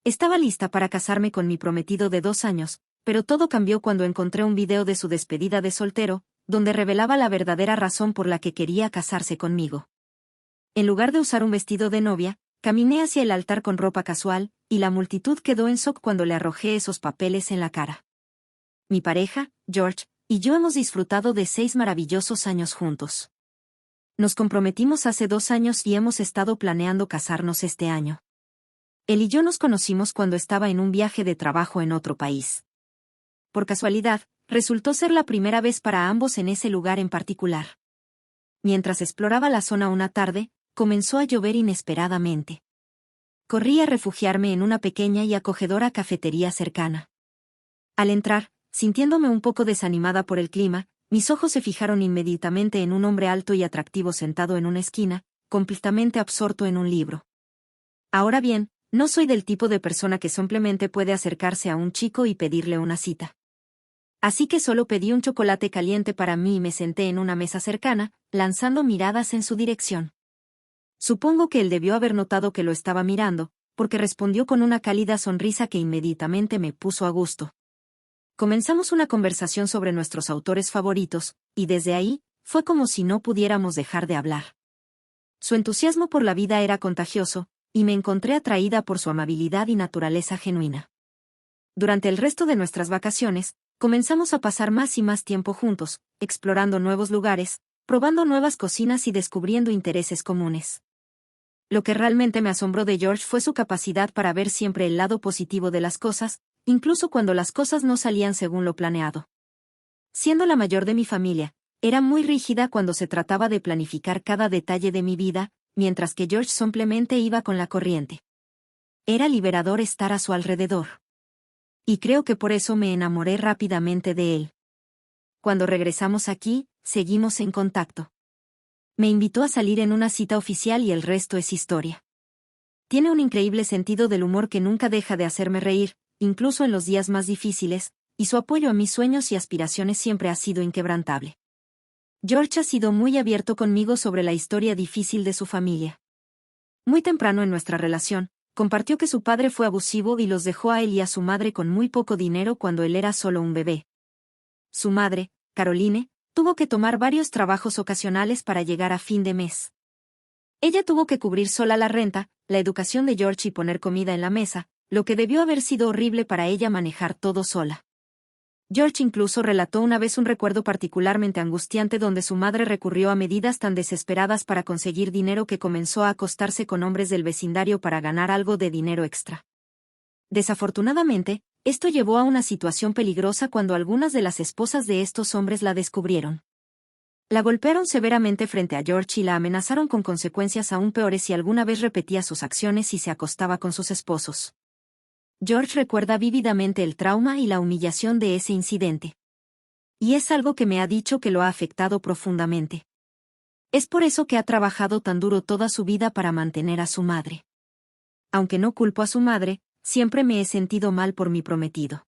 Estaba lista para casarme con mi prometido de 2 años, pero todo cambió cuando encontré un video de su despedida de soltero, donde revelaba la verdadera razón por la que quería casarse conmigo. En lugar de usar un vestido de novia, caminé hacia el altar con ropa casual, y la multitud quedó en shock cuando le arrojé esos papeles en la cara. Mi pareja, George, y yo hemos disfrutado de 6 maravillosos años juntos. Nos comprometimos hace 2 años y hemos estado planeando casarnos este año. Él y yo nos conocimos cuando estaba en un viaje de trabajo en otro país. Por casualidad, resultó ser la primera vez para ambos en ese lugar en particular. Mientras exploraba la zona una tarde, comenzó a llover inesperadamente. Corrí a refugiarme en una pequeña y acogedora cafetería cercana. Al entrar, sintiéndome un poco desanimada por el clima, mis ojos se fijaron inmediatamente en un hombre alto y atractivo sentado en una esquina, completamente absorto en un libro. Ahora bien, no soy del tipo de persona que simplemente puede acercarse a un chico y pedirle una cita. Así que solo pedí un chocolate caliente para mí y me senté en una mesa cercana, lanzando miradas en su dirección. Supongo que él debió haber notado que lo estaba mirando, porque respondió con una cálida sonrisa que inmediatamente me puso a gusto. Comenzamos una conversación sobre nuestros autores favoritos, y desde ahí, fue como si no pudiéramos dejar de hablar. Su entusiasmo por la vida era contagioso, y me encontré atraída por su amabilidad y naturaleza genuina. Durante el resto de nuestras vacaciones, comenzamos a pasar más y más tiempo juntos, explorando nuevos lugares, probando nuevas cocinas y descubriendo intereses comunes. Lo que realmente me asombró de George fue su capacidad para ver siempre el lado positivo de las cosas, incluso cuando las cosas no salían según lo planeado. Siendo la mayor de mi familia, era muy rígida cuando se trataba de planificar cada detalle de mi vida, mientras que George simplemente iba con la corriente. Era liberador estar a su alrededor. Y creo que por eso me enamoré rápidamente de él. Cuando regresamos aquí, seguimos en contacto. Me invitó a salir en una cita oficial y el resto es historia. Tiene un increíble sentido del humor que nunca deja de hacerme reír, incluso en los días más difíciles, y su apoyo a mis sueños y aspiraciones siempre ha sido inquebrantable. George ha sido muy abierto conmigo sobre la historia difícil de su familia. Muy temprano en nuestra relación, compartió que su padre fue abusivo y los dejó a él y a su madre con muy poco dinero cuando él era solo un bebé. Su madre, Caroline, tuvo que tomar varios trabajos ocasionales para llegar a fin de mes. Ella tuvo que cubrir sola la renta, la educación de George y poner comida en la mesa, lo que debió haber sido horrible para ella manejar todo sola. George incluso relató una vez un recuerdo particularmente angustiante donde su madre recurrió a medidas tan desesperadas para conseguir dinero que comenzó a acostarse con hombres del vecindario para ganar algo de dinero extra. Desafortunadamente, esto llevó a una situación peligrosa cuando algunas de las esposas de estos hombres la descubrieron. La golpearon severamente frente a George y la amenazaron con consecuencias aún peores si alguna vez repetía sus acciones y se acostaba con sus esposos. George recuerda vívidamente el trauma y la humillación de ese incidente. Y es algo que me ha dicho que lo ha afectado profundamente. Es por eso que ha trabajado tan duro toda su vida para mantener a su madre. Aunque no culpo a su madre, siempre me he sentido mal por mi prometido.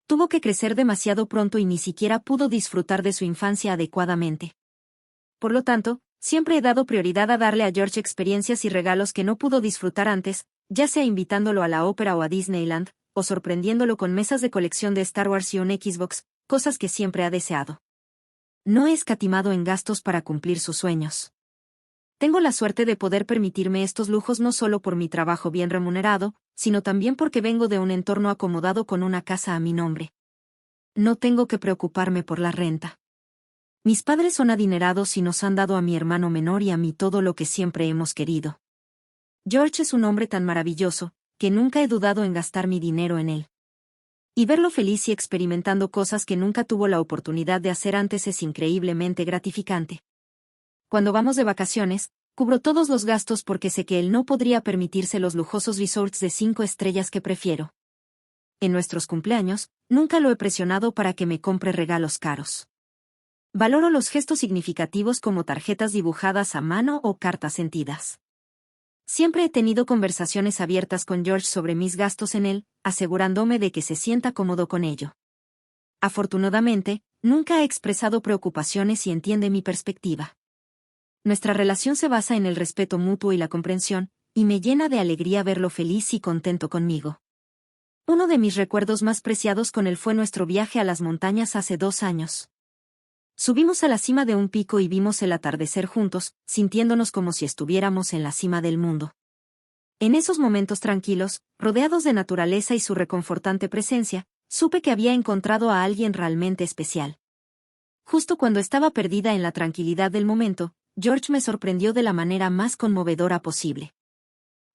Tuvo que crecer demasiado pronto y ni siquiera pudo disfrutar de su infancia adecuadamente. Por lo tanto, siempre he dado prioridad a darle a George experiencias y regalos que no pudo disfrutar antes, ya sea invitándolo a la ópera o a Disneyland, o sorprendiéndolo con mesas de colección de Star Wars y un Xbox, cosas que siempre ha deseado. No he escatimado en gastos para cumplir sus sueños. Tengo la suerte de poder permitirme estos lujos no solo por mi trabajo bien remunerado, sino también porque vengo de un entorno acomodado con una casa a mi nombre. No tengo que preocuparme por la renta. Mis padres son adinerados y nos han dado a mi hermano menor y a mí todo lo que siempre hemos querido. George es un hombre tan maravilloso, que nunca he dudado en gastar mi dinero en él. Y verlo feliz y experimentando cosas que nunca tuvo la oportunidad de hacer antes es increíblemente gratificante. Cuando vamos de vacaciones, cubro todos los gastos porque sé que él no podría permitirse los lujosos resorts de 5 estrellas que prefiero. En nuestros cumpleaños, nunca lo he presionado para que me compre regalos caros. Valoro los gestos significativos como tarjetas dibujadas a mano o cartas sentidas. Siempre he tenido conversaciones abiertas con George sobre mis gastos en él, asegurándome de que se sienta cómodo con ello. Afortunadamente, nunca ha expresado preocupaciones y entiende mi perspectiva. Nuestra relación se basa en el respeto mutuo y la comprensión, y me llena de alegría verlo feliz y contento conmigo. Uno de mis recuerdos más preciados con él fue nuestro viaje a las montañas hace 2 años. Subimos a la cima de un pico y vimos el atardecer juntos, sintiéndonos como si estuviéramos en la cima del mundo. En esos momentos tranquilos, rodeados de naturaleza y su reconfortante presencia, supe que había encontrado a alguien realmente especial. Justo cuando estaba perdida en la tranquilidad del momento, George me sorprendió de la manera más conmovedora posible.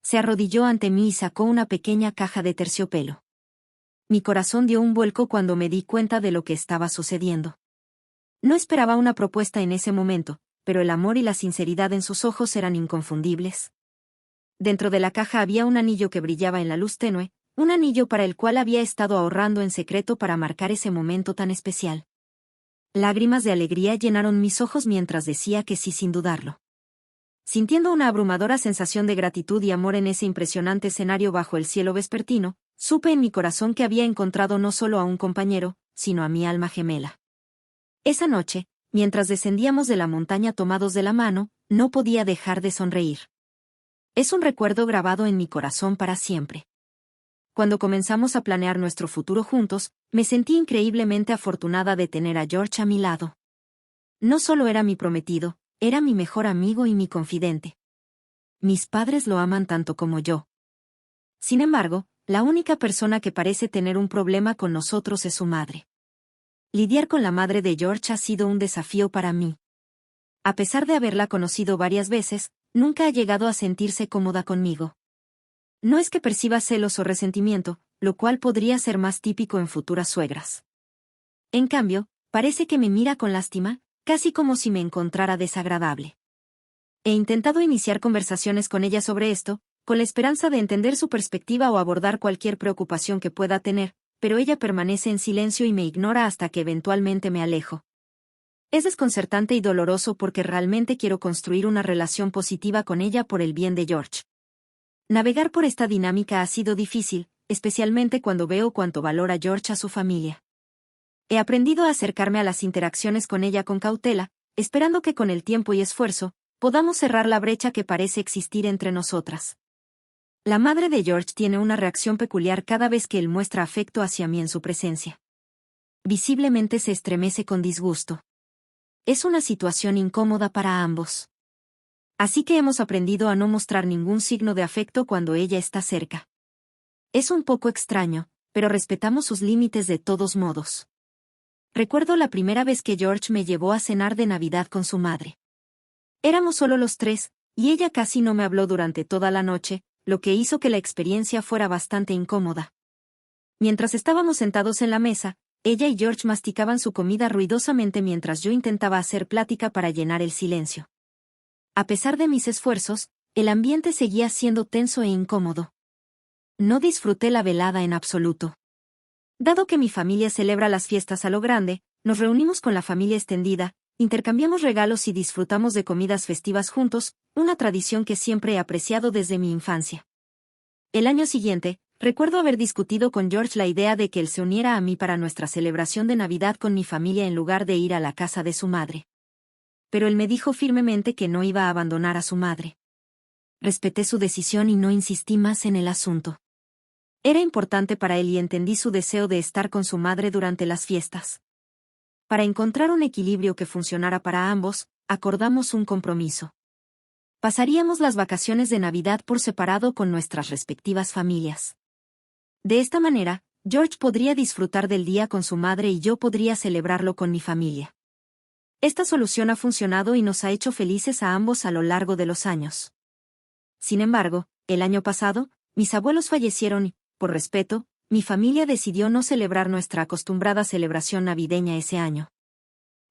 Se arrodilló ante mí y sacó una pequeña caja de terciopelo. Mi corazón dio un vuelco cuando me di cuenta de lo que estaba sucediendo. No esperaba una propuesta en ese momento, pero el amor y la sinceridad en sus ojos eran inconfundibles. Dentro de la caja había un anillo que brillaba en la luz tenue, un anillo para el cual había estado ahorrando en secreto para marcar ese momento tan especial. Lágrimas de alegría llenaron mis ojos mientras decía que sí sin dudarlo. Sintiendo una abrumadora sensación de gratitud y amor en ese impresionante escenario bajo el cielo vespertino, supe en mi corazón que había encontrado no solo a un compañero, sino a mi alma gemela. Esa noche, mientras descendíamos de la montaña tomados de la mano, no podía dejar de sonreír. Es un recuerdo grabado en mi corazón para siempre. Cuando comenzamos a planear nuestro futuro juntos, me sentí increíblemente afortunada de tener a George a mi lado. No solo era mi prometido, era mi mejor amigo y mi confidente. Mis padres lo aman tanto como yo. Sin embargo, la única persona que parece tener un problema con nosotros es su madre. Lidiar con la madre de George ha sido un desafío para mí. A pesar de haberla conocido varias veces, nunca ha llegado a sentirse cómoda conmigo. No es que perciba celos o resentimiento, lo cual podría ser más típico en futuras suegras. En cambio, parece que me mira con lástima, casi como si me encontrara desagradable. He intentado iniciar conversaciones con ella sobre esto, con la esperanza de entender su perspectiva o abordar cualquier preocupación que pueda tener, pero ella permanece en silencio y me ignora hasta que eventualmente me alejo. Es desconcertante y doloroso porque realmente quiero construir una relación positiva con ella por el bien de George. Navegar por esta dinámica ha sido difícil, especialmente cuando veo cuánto valora George a su familia. He aprendido a acercarme a las interacciones con ella con cautela, esperando que con el tiempo y esfuerzo, podamos cerrar la brecha que parece existir entre nosotras. La madre de George tiene una reacción peculiar cada vez que él muestra afecto hacia mí en su presencia. Visiblemente se estremece con disgusto. Es una situación incómoda para ambos. Así que hemos aprendido a no mostrar ningún signo de afecto cuando ella está cerca. Es un poco extraño, pero respetamos sus límites de todos modos. Recuerdo la primera vez que George me llevó a cenar de Navidad con su madre. Éramos solo los tres, y ella casi no me habló durante toda la noche, lo que hizo que la experiencia fuera bastante incómoda. Mientras estábamos sentados en la mesa, ella y George masticaban su comida ruidosamente mientras yo intentaba hacer plática para llenar el silencio. A pesar de mis esfuerzos, el ambiente seguía siendo tenso e incómodo. No disfruté la velada en absoluto. Dado que mi familia celebra las fiestas a lo grande, nos reunimos con la familia extendida, intercambiamos regalos y disfrutamos de comidas festivas juntos, una tradición que siempre he apreciado desde mi infancia. El año siguiente, recuerdo haber discutido con George la idea de que él se uniera a mí para nuestra celebración de Navidad con mi familia en lugar de ir a la casa de su madre. Pero él me dijo firmemente que no iba a abandonar a su madre. Respeté su decisión y no insistí más en el asunto. Era importante para él y entendí su deseo de estar con su madre durante las fiestas. Para encontrar un equilibrio que funcionara para ambos, acordamos un compromiso. Pasaríamos las vacaciones de Navidad por separado con nuestras respectivas familias. De esta manera, George podría disfrutar del día con su madre y yo podría celebrarlo con mi familia. Esta solución ha funcionado y nos ha hecho felices a ambos a lo largo de los años. Sin embargo, el año pasado, mis abuelos fallecieron y, por respeto, mi familia decidió no celebrar nuestra acostumbrada celebración navideña ese año.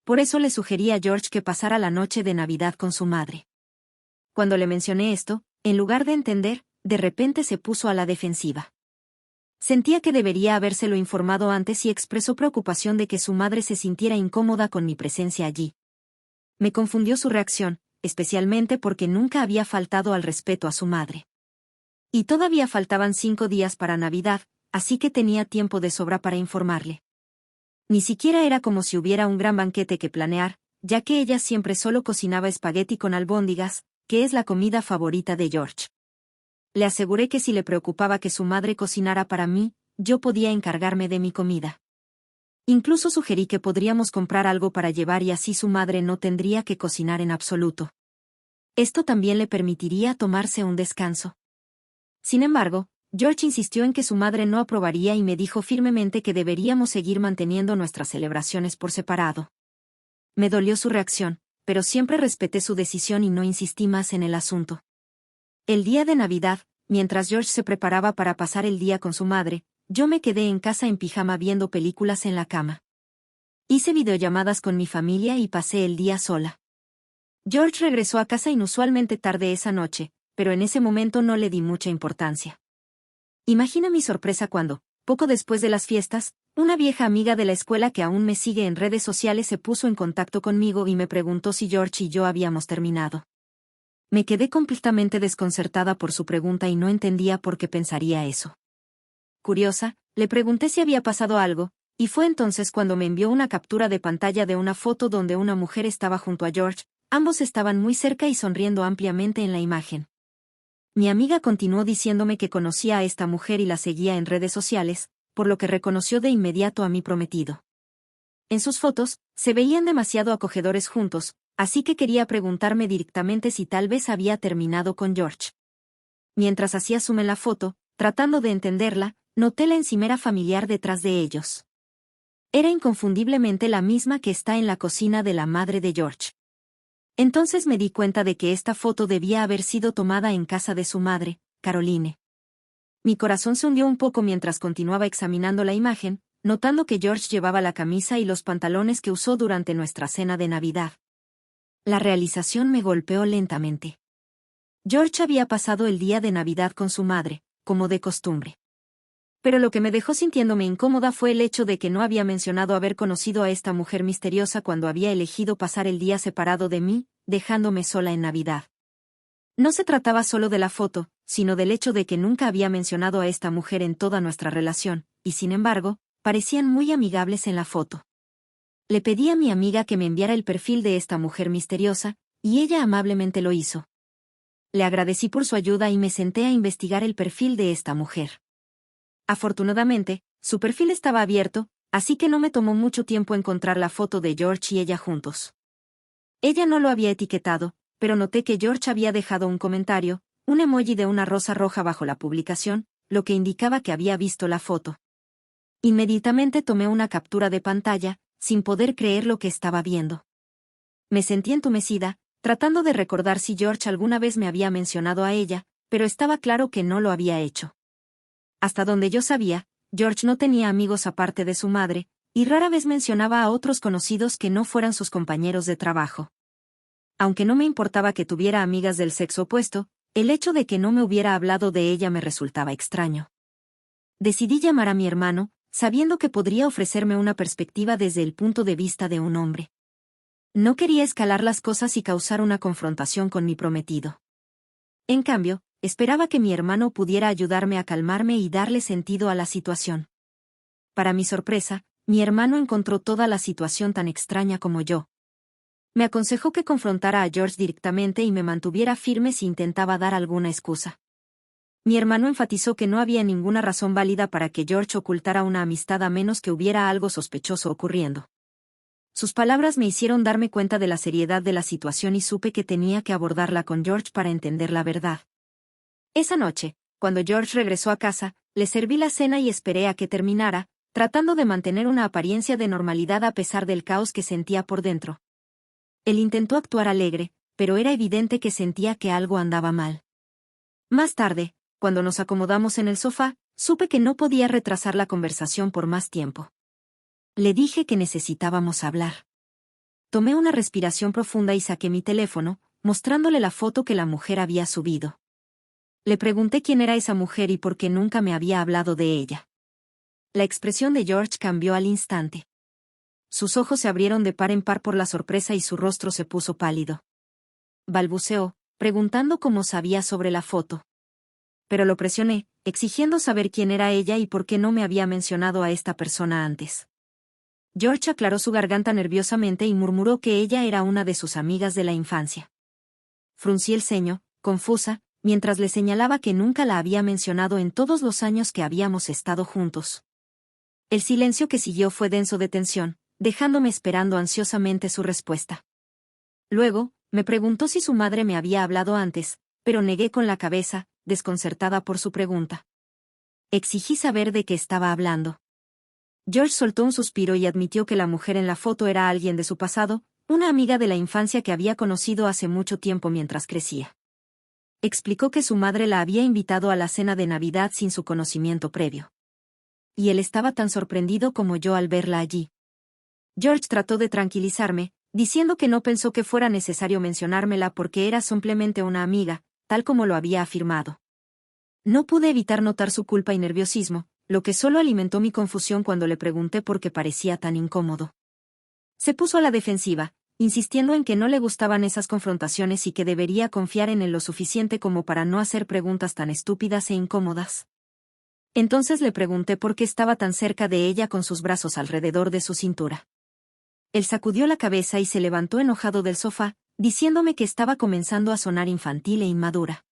Por eso le sugerí a George que pasara la noche de Navidad con su madre. Cuando le mencioné esto, en lugar de entender, de repente se puso a la defensiva. Sentía que debería habérselo informado antes y expresó preocupación de que su madre se sintiera incómoda con mi presencia allí. Me confundió su reacción, especialmente porque nunca había faltado al respeto a su madre. Y todavía faltaban 5 días para Navidad, así que tenía tiempo de sobra para informarle. Ni siquiera era como si hubiera un gran banquete que planear, ya que ella siempre solo cocinaba espagueti con albóndigas, que es la comida favorita de George. Le aseguré que si le preocupaba que su madre cocinara para mí, yo podía encargarme de mi comida. Incluso sugerí que podríamos comprar algo para llevar y así su madre no tendría que cocinar en absoluto. Esto también le permitiría tomarse un descanso. Sin embargo, George insistió en que su madre no aprobaría y me dijo firmemente que deberíamos seguir manteniendo nuestras celebraciones por separado. Me dolió su reacción, pero siempre respeté su decisión y no insistí más en el asunto. El día de Navidad, mientras George se preparaba para pasar el día con su madre, yo me quedé en casa en pijama viendo películas en la cama. Hice videollamadas con mi familia y pasé el día sola. George regresó a casa inusualmente tarde esa noche, pero en ese momento no le di mucha importancia. Imagina mi sorpresa cuando, poco después de las fiestas, una vieja amiga de la escuela que aún me sigue en redes sociales se puso en contacto conmigo y me preguntó si George y yo habíamos terminado. Me quedé completamente desconcertada por su pregunta y no entendía por qué pensaría eso. Curiosa, le pregunté si había pasado algo, y fue entonces cuando me envió una captura de pantalla de una foto donde una mujer estaba junto a George, ambos estaban muy cerca y sonriendo ampliamente en la imagen. Mi amiga continuó diciéndome que conocía a esta mujer y la seguía en redes sociales, por lo que reconoció de inmediato a mi prometido. En sus fotos, se veían demasiado acogedores juntos, así que quería preguntarme directamente si tal vez había terminado con George. Mientras hacía zoom en la foto, tratando de entenderla, noté la encimera familiar detrás de ellos. Era inconfundiblemente la misma que está en la cocina de la madre de George. Entonces me di cuenta de que esta foto debía haber sido tomada en casa de su madre, Caroline. Mi corazón se hundió un poco mientras continuaba examinando la imagen, notando que George llevaba la camisa y los pantalones que usó durante nuestra cena de Navidad. La realización me golpeó lentamente. George había pasado el día de Navidad con su madre, como de costumbre. Pero lo que me dejó sintiéndome incómoda fue el hecho de que no había mencionado haber conocido a esta mujer misteriosa cuando había elegido pasar el día separado de mí, dejándome sola en Navidad. No se trataba solo de la foto, sino del hecho de que nunca había mencionado a esta mujer en toda nuestra relación, y sin embargo, parecían muy amigables en la foto. Le pedí a mi amiga que me enviara el perfil de esta mujer misteriosa, y ella amablemente lo hizo. Le agradecí por su ayuda y me senté a investigar el perfil de esta mujer. Afortunadamente, su perfil estaba abierto, así que no me tomó mucho tiempo encontrar la foto de George y ella juntos. Ella no lo había etiquetado, pero noté que George había dejado un comentario, un emoji de una rosa roja bajo la publicación, lo que indicaba que había visto la foto. Inmediatamente tomé una captura de pantalla, sin poder creer lo que estaba viendo. Me sentí entumecida, tratando de recordar si George alguna vez me había mencionado a ella, pero estaba claro que no lo había hecho. Hasta donde yo sabía, George no tenía amigos aparte de su madre, y rara vez mencionaba a otros conocidos que no fueran sus compañeros de trabajo. Aunque no me importaba que tuviera amigas del sexo opuesto, el hecho de que no me hubiera hablado de ella me resultaba extraño. Decidí llamar a mi hermano, sabiendo que podría ofrecerme una perspectiva desde el punto de vista de un hombre. No quería escalar las cosas y causar una confrontación con mi prometido. En cambio, esperaba que mi hermano pudiera ayudarme a calmarme y darle sentido a la situación. Para mi sorpresa, mi hermano encontró toda la situación tan extraña como yo. Me aconsejó que confrontara a George directamente y me mantuviera firme si intentaba dar alguna excusa. Mi hermano enfatizó que no había ninguna razón válida para que George ocultara una amistad a menos que hubiera algo sospechoso ocurriendo. Sus palabras me hicieron darme cuenta de la seriedad de la situación y supe que tenía que abordarla con George para entender la verdad. Esa noche, cuando George regresó a casa, le serví la cena y esperé a que terminara, tratando de mantener una apariencia de normalidad a pesar del caos que sentía por dentro. Él intentó actuar alegre, pero era evidente que sentía que algo andaba mal. Más tarde, cuando nos acomodamos en el sofá, supe que no podía retrasar la conversación por más tiempo. Le dije que necesitábamos hablar. Tomé una respiración profunda y saqué mi teléfono, mostrándole la foto que la mujer había subido. Le pregunté quién era esa mujer y por qué nunca me había hablado de ella. La expresión de George cambió al instante. Sus ojos se abrieron de par en par por la sorpresa y su rostro se puso pálido. Balbuceó, preguntando cómo sabía sobre la foto. Pero lo presioné, exigiendo saber quién era ella y por qué no me había mencionado a esta persona antes. George aclaró su garganta nerviosamente y murmuró que ella era una de sus amigas de la infancia. Fruncí el ceño, confusa, mientras le señalaba que nunca la había mencionado en todos los años que habíamos estado juntos. El silencio que siguió fue denso de tensión, dejándome esperando ansiosamente su respuesta. Luego, me preguntó si su madre me había hablado antes, pero negué con la cabeza, desconcertada por su pregunta. Exigí saber de qué estaba hablando. George soltó un suspiro y admitió que la mujer en la foto era alguien de su pasado, una amiga de la infancia que había conocido hace mucho tiempo mientras crecía. Explicó que su madre la había invitado a la cena de Navidad sin su conocimiento previo. Y él estaba tan sorprendido como yo al verla allí. George trató de tranquilizarme, diciendo que no pensó que fuera necesario mencionármela porque era simplemente una amiga, tal como lo había afirmado. No pude evitar notar su culpa y nerviosismo, lo que solo alimentó mi confusión cuando le pregunté por qué parecía tan incómodo. Se puso a la defensiva, insistiendo en que no le gustaban esas confrontaciones y que debería confiar en él lo suficiente como para no hacer preguntas tan estúpidas e incómodas. Entonces le pregunté por qué estaba tan cerca de ella con sus brazos alrededor de su cintura. Él sacudió la cabeza y se levantó enojado del sofá, diciéndome que estaba comenzando a sonar infantil e inmadura.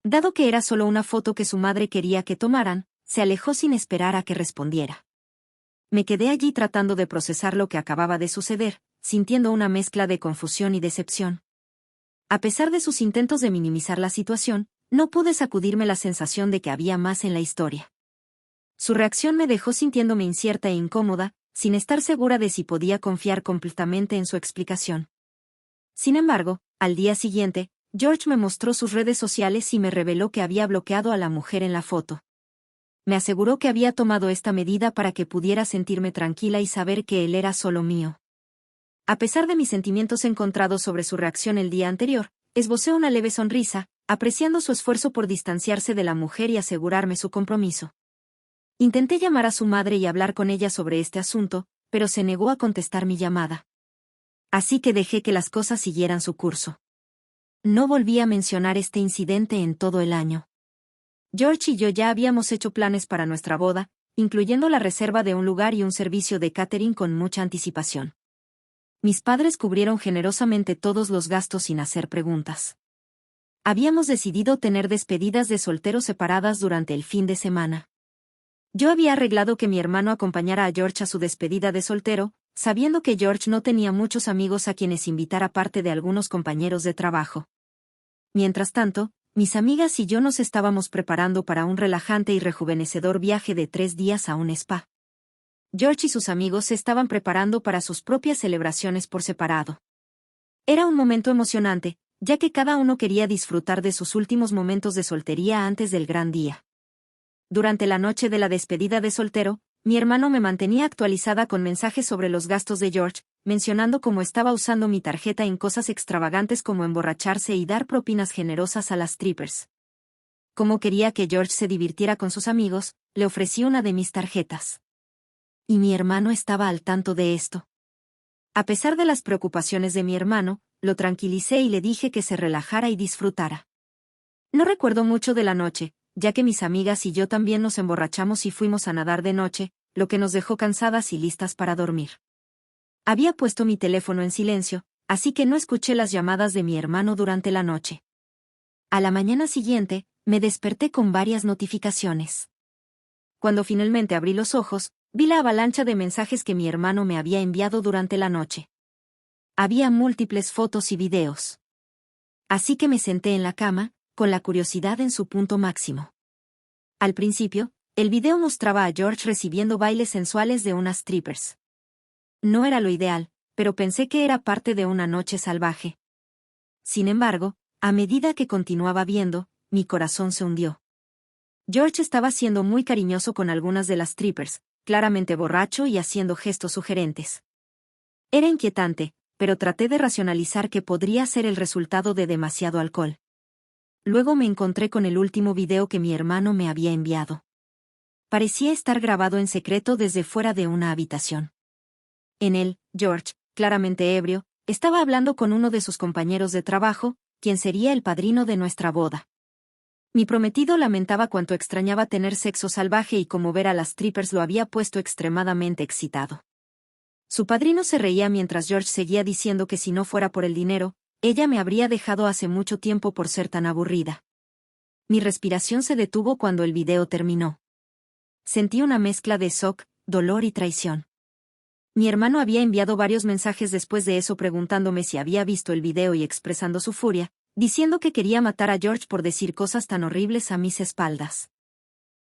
Dado que era solo una foto que su madre quería que tomaran, se alejó sin esperar a que respondiera. Me quedé allí tratando de procesar lo que acababa de suceder, sintiendo una mezcla de confusión y decepción. A pesar de sus intentos de minimizar la situación, no pude sacudirme la sensación de que había más en la historia. Su reacción me dejó sintiéndome incierta e incómoda, sin estar segura de si podía confiar completamente en su explicación. Sin embargo, al día siguiente, George me mostró sus redes sociales y me reveló que había bloqueado a la mujer en la foto. Me aseguró que había tomado esta medida para que pudiera sentirme tranquila y saber que él era solo mío. A pesar de mis sentimientos encontrados sobre su reacción el día anterior, esbocé una leve sonrisa, apreciando su esfuerzo por distanciarse de la mujer y asegurarme su compromiso. Intenté llamar a su madre y hablar con ella sobre este asunto, pero se negó a contestar mi llamada. Así que dejé que las cosas siguieran su curso. No volví a mencionar este incidente en todo el año. George y yo ya habíamos hecho planes para nuestra boda, incluyendo la reserva de un lugar y un servicio de catering con mucha anticipación. Mis padres cubrieron generosamente todos los gastos sin hacer preguntas. Habíamos decidido tener despedidas de solteros separadas durante el fin de semana. Yo había arreglado que mi hermano acompañara a George a su despedida de soltero, sabiendo que George no tenía muchos amigos a quienes invitar aparte de algunos compañeros de trabajo. Mientras tanto, mis amigas y yo nos estábamos preparando para un relajante y rejuvenecedor viaje de 3 días a un spa. George y sus amigos se estaban preparando para sus propias celebraciones por separado. Era un momento emocionante, ya que cada uno quería disfrutar de sus últimos momentos de soltería antes del gran día. Durante la noche de la despedida de soltero, mi hermano me mantenía actualizada con mensajes sobre los gastos de George, mencionando cómo estaba usando mi tarjeta en cosas extravagantes como emborracharse y dar propinas generosas a las strippers. Como quería que George se divirtiera con sus amigos, le ofrecí una de mis tarjetas. Y mi hermano estaba al tanto de esto. A pesar de las preocupaciones de mi hermano, lo tranquilicé y le dije que se relajara y disfrutara. No recuerdo mucho de la noche, ya que mis amigas y yo también nos emborrachamos y fuimos a nadar de noche, lo que nos dejó cansadas y listas para dormir. Había puesto mi teléfono en silencio, así que no escuché las llamadas de mi hermano durante la noche. A la mañana siguiente, me desperté con varias notificaciones. Cuando finalmente abrí los ojos, vi la avalancha de mensajes que mi hermano me había enviado durante la noche. Había múltiples fotos y videos. Así que me senté en la cama, con la curiosidad en su punto máximo. Al principio, el video mostraba a George recibiendo bailes sensuales de unas strippers. No era lo ideal, pero pensé que era parte de una noche salvaje. Sin embargo, a medida que continuaba viendo, mi corazón se hundió. George estaba siendo muy cariñoso con algunas de las strippers, claramente borracho y haciendo gestos sugerentes. Era inquietante, pero traté de racionalizar que podría ser el resultado de demasiado alcohol. Luego me encontré con el último video que mi hermano me había enviado. Parecía estar grabado en secreto desde fuera de una habitación. En él, George, claramente ebrio, estaba hablando con uno de sus compañeros de trabajo, quien sería el padrino de nuestra boda. Mi prometido lamentaba cuánto extrañaba tener sexo salvaje y cómo ver a las strippers lo había puesto extremadamente excitado. Su padrino se reía mientras George seguía diciendo que si no fuera por el dinero, ella me habría dejado hace mucho tiempo por ser tan aburrida. Mi respiración se detuvo cuando el video terminó. Sentí una mezcla de shock, dolor y traición. Mi hermano había enviado varios mensajes después de eso preguntándome si había visto el video y expresando su furia, diciendo que quería matar a George por decir cosas tan horribles a mis espaldas.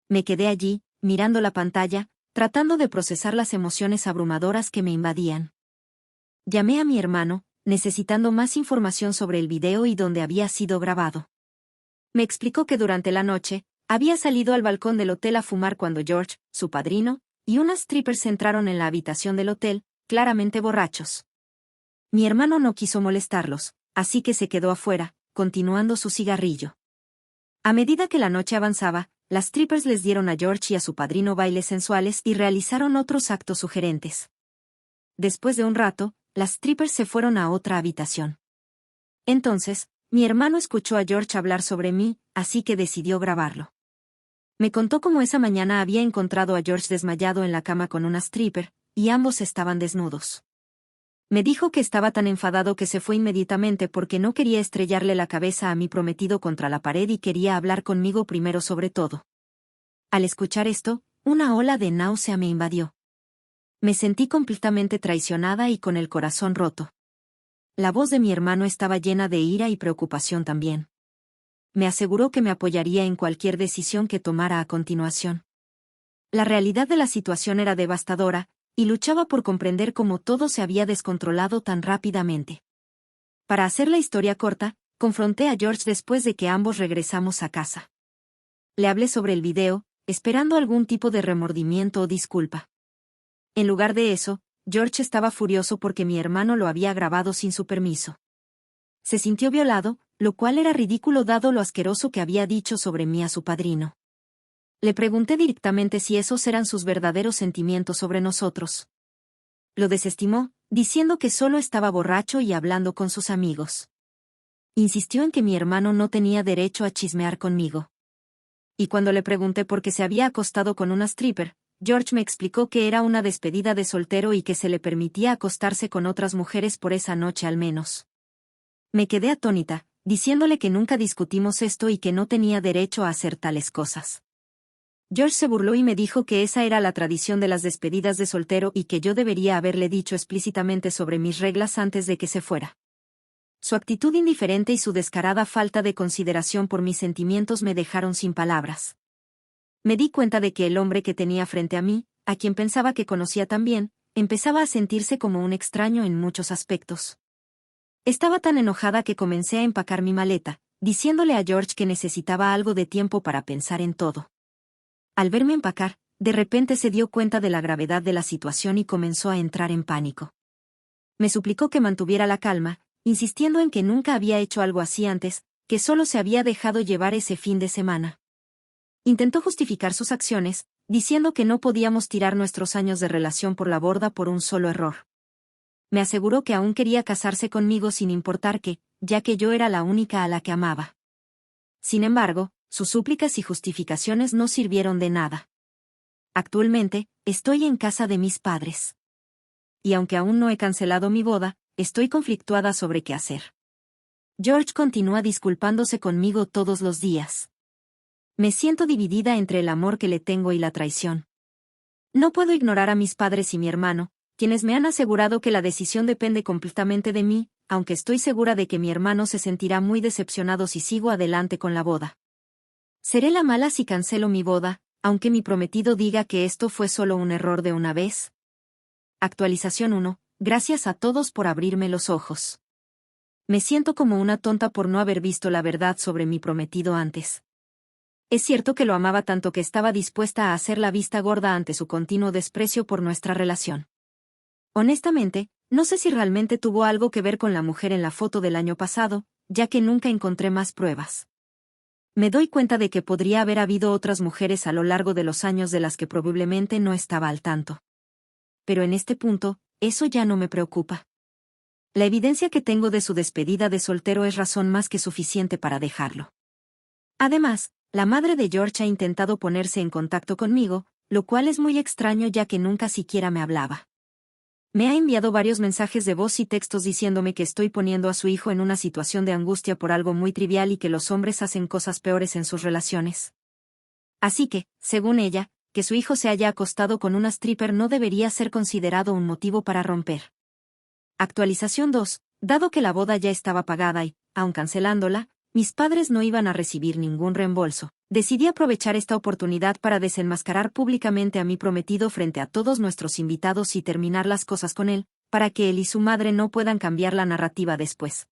Me quedé allí, mirando la pantalla, tratando de procesar las emociones abrumadoras que me invadían. Llamé a mi hermano, necesitando más información sobre el video y dónde había sido grabado. Me explicó que durante la noche, había salido al balcón del hotel a fumar cuando George, su padrino, y unas strippers entraron en la habitación del hotel, claramente borrachos. Mi hermano no quiso molestarlos, así que se quedó afuera, continuando su cigarrillo. A medida que la noche avanzaba, las strippers les dieron a George y a su padrino bailes sensuales y realizaron otros actos sugerentes. Después de un rato, las strippers se fueron a otra habitación. Entonces, mi hermano escuchó a George hablar sobre mí, así que decidió grabarlo. Me contó cómo esa mañana había encontrado a George desmayado en la cama con una stripper, y ambos estaban desnudos. Me dijo que estaba tan enfadado que se fue inmediatamente porque no quería estrellarle la cabeza a mi prometido contra la pared y quería hablar conmigo primero sobre todo. Al escuchar esto, una ola de náusea me invadió. Me sentí completamente traicionada y con el corazón roto. La voz de mi hermano estaba llena de ira y preocupación también. Me aseguró que me apoyaría en cualquier decisión que tomara a continuación. La realidad de la situación era devastadora, y luchaba por comprender cómo todo se había descontrolado tan rápidamente. Para hacer la historia corta, confronté a George después de que ambos regresamos a casa. Le hablé sobre el video, esperando algún tipo de remordimiento o disculpa. En lugar de eso, George estaba furioso porque mi hermano lo había grabado sin su permiso. Se sintió violado, lo cual era ridículo dado lo asqueroso que había dicho sobre mí a su padrino. Le pregunté directamente si esos eran sus verdaderos sentimientos sobre nosotros. Lo desestimó, diciendo que solo estaba borracho y hablando con sus amigos. Insistió en que mi hermano no tenía derecho a chismear conmigo. Y cuando le pregunté por qué se había acostado con una stripper, George me explicó que era una despedida de soltero y que se le permitía acostarse con otras mujeres por esa noche al menos. Me quedé atónita, diciéndole que nunca discutimos esto y que no tenía derecho a hacer tales cosas. George se burló y me dijo que esa era la tradición de las despedidas de soltero y que yo debería haberle dicho explícitamente sobre mis reglas antes de que se fuera. Su actitud indiferente y su descarada falta de consideración por mis sentimientos me dejaron sin palabras. Me di cuenta de que el hombre que tenía frente a mí, a quien pensaba que conocía tan bien, empezaba a sentirse como un extraño en muchos aspectos. Estaba tan enojada que comencé a empacar mi maleta, diciéndole a George que necesitaba algo de tiempo para pensar en todo. Al verme empacar, de repente se dio cuenta de la gravedad de la situación y comenzó a entrar en pánico. Me suplicó que mantuviera la calma, insistiendo en que nunca había hecho algo así antes, que solo se había dejado llevar ese fin de semana. Intentó justificar sus acciones, diciendo que no podíamos tirar nuestros años de relación por la borda por un solo error. Me aseguró que aún quería casarse conmigo sin importar qué, ya que yo era la única a la que amaba. Sin embargo, sus súplicas y justificaciones no sirvieron de nada. Actualmente, estoy en casa de mis padres. Y aunque aún no he cancelado mi boda, estoy conflictuada sobre qué hacer. George continúa disculpándose conmigo todos los días. Me siento dividida entre el amor que le tengo y la traición. No puedo ignorar a mis padres y mi hermano, quienes me han asegurado que la decisión depende completamente de mí, aunque estoy segura de que mi hermano se sentirá muy decepcionado si sigo adelante con la boda. ¿Seré la mala si cancelo mi boda, aunque mi prometido diga que esto fue solo un error de una vez? Actualización 1. Gracias a todos por abrirme los ojos. Me siento como una tonta por no haber visto la verdad sobre mi prometido antes. Es cierto que lo amaba tanto que estaba dispuesta a hacer la vista gorda ante su continuo desprecio por nuestra relación. Honestamente, no sé si realmente tuvo algo que ver con la mujer en la foto del año pasado, ya que nunca encontré más pruebas. Me doy cuenta de que podría haber habido otras mujeres a lo largo de los años de las que probablemente no estaba al tanto. Pero en este punto, eso ya no me preocupa. La evidencia que tengo de su despedida de soltero es razón más que suficiente para dejarlo. Además, la madre de George ha intentado ponerse en contacto conmigo, lo cual es muy extraño ya que nunca siquiera me hablaba. Me ha enviado varios mensajes de voz y textos diciéndome que estoy poniendo a su hijo en una situación de angustia por algo muy trivial y que los hombres hacen cosas peores en sus relaciones. Así que, según ella, que su hijo se haya acostado con una stripper no debería ser considerado un motivo para romper. Actualización 2. Dado que la boda ya estaba pagada y, aun cancelándola, mis padres no iban a recibir ningún reembolso, decidí aprovechar esta oportunidad para desenmascarar públicamente a mi prometido frente a todos nuestros invitados y terminar las cosas con él, para que él y su madre no puedan cambiar la narrativa después.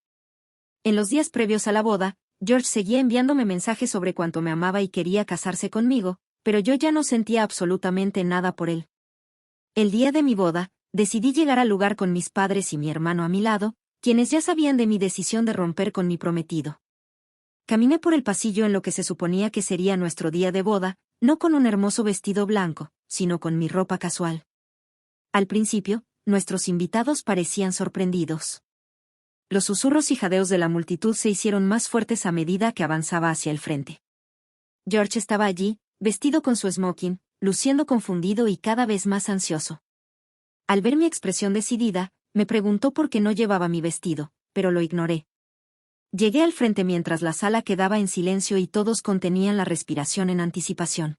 En los días previos a la boda, George seguía enviándome mensajes sobre cuánto me amaba y quería casarse conmigo, pero yo ya no sentía absolutamente nada por él. El día de mi boda, decidí llegar al lugar con mis padres y mi hermano a mi lado, quienes ya sabían de mi decisión de romper con mi prometido. Caminé por el pasillo en lo que se suponía que sería nuestro día de boda, no con un hermoso vestido blanco, sino con mi ropa casual. Al principio, nuestros invitados parecían sorprendidos. Los susurros y jadeos de la multitud se hicieron más fuertes a medida que avanzaba hacia el frente. George estaba allí, vestido con su smoking, luciendo confundido y cada vez más ansioso. Al ver mi expresión decidida, me preguntó por qué no llevaba mi vestido, pero lo ignoré. Llegué al frente mientras la sala quedaba en silencio y todos contenían la respiración en anticipación.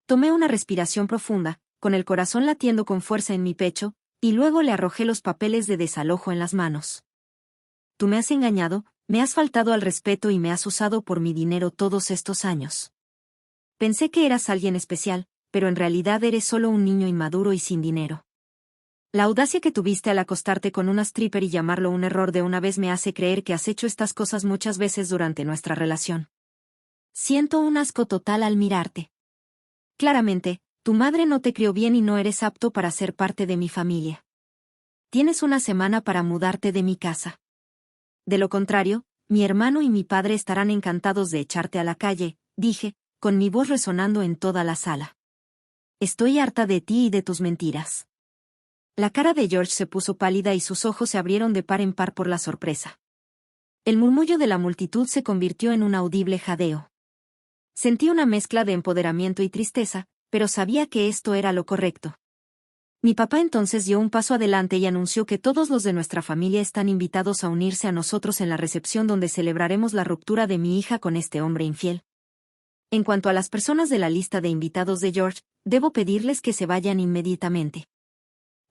Tomé una respiración profunda, con el corazón latiendo con fuerza en mi pecho, y luego le arrojé los papeles de desalojo en las manos. Tú me has engañado, me has faltado al respeto y me has usado por mi dinero todos estos años. Pensé que eras alguien especial, pero en realidad eres solo un niño inmaduro y sin dinero. La audacia que tuviste al acostarte con una stripper y llamarlo un error de una vez me hace creer que has hecho estas cosas muchas veces durante nuestra relación. Siento un asco total al mirarte. Claramente, tu madre no te crió bien y no eres apto para ser parte de mi familia. Tienes una semana para mudarte de mi casa. De lo contrario, mi hermano y mi padre estarán encantados de echarte a la calle, dije, con mi voz resonando en toda la sala. Estoy harta de ti y de tus mentiras. La cara de George se puso pálida y sus ojos se abrieron de par en par por la sorpresa. El murmullo de la multitud se convirtió en un audible jadeo. Sentí una mezcla de empoderamiento y tristeza, pero sabía que esto era lo correcto. Mi papá entonces dio un paso adelante y anunció que todos los de nuestra familia están invitados a unirse a nosotros en la recepción donde celebraremos la ruptura de mi hija con este hombre infiel. En cuanto a las personas de la lista de invitados de George, debo pedirles que se vayan inmediatamente.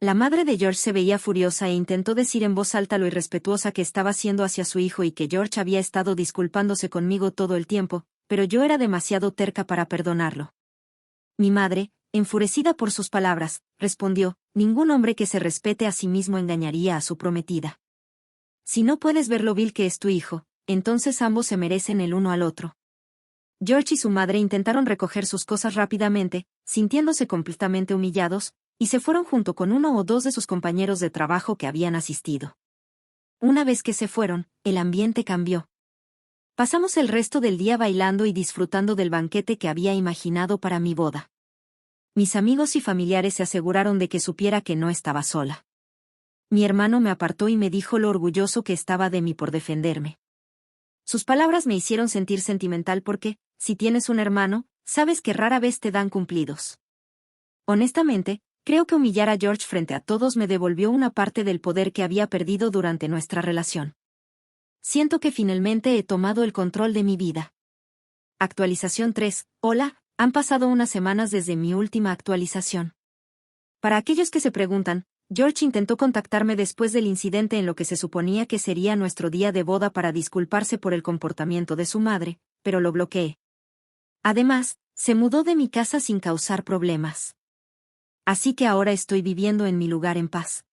La madre de George se veía furiosa e intentó decir en voz alta lo irrespetuosa que estaba siendo hacia su hijo y que George había estado disculpándose conmigo todo el tiempo, pero yo era demasiado terca para perdonarlo. Mi madre, enfurecida por sus palabras, respondió, ningún hombre que se respete a sí mismo engañaría a su prometida. Si no puedes ver lo vil que es tu hijo, entonces ambos se merecen el uno al otro. George y su madre intentaron recoger sus cosas rápidamente, sintiéndose completamente humillados, y se fueron junto con uno o dos de sus compañeros de trabajo que habían asistido. Una vez que se fueron, el ambiente cambió. Pasamos el resto del día bailando y disfrutando del banquete que había imaginado para mi boda. Mis amigos y familiares se aseguraron de que supiera que no estaba sola. Mi hermano me apartó y me dijo lo orgulloso que estaba de mí por defenderme. Sus palabras me hicieron sentir sentimental porque, si tienes un hermano, sabes que rara vez te dan cumplidos. Honestamente, creo que humillar a George frente a todos me devolvió una parte del poder que había perdido durante nuestra relación. Siento que finalmente he tomado el control de mi vida. Actualización 3. Hola, han pasado unas semanas desde mi última actualización. Para aquellos que se preguntan, George intentó contactarme después del incidente en lo que se suponía que sería nuestro día de boda para disculparse por el comportamiento de su madre, pero lo bloqueé. Además, se mudó de mi casa sin causar problemas. Así que ahora estoy viviendo en mi lugar en paz.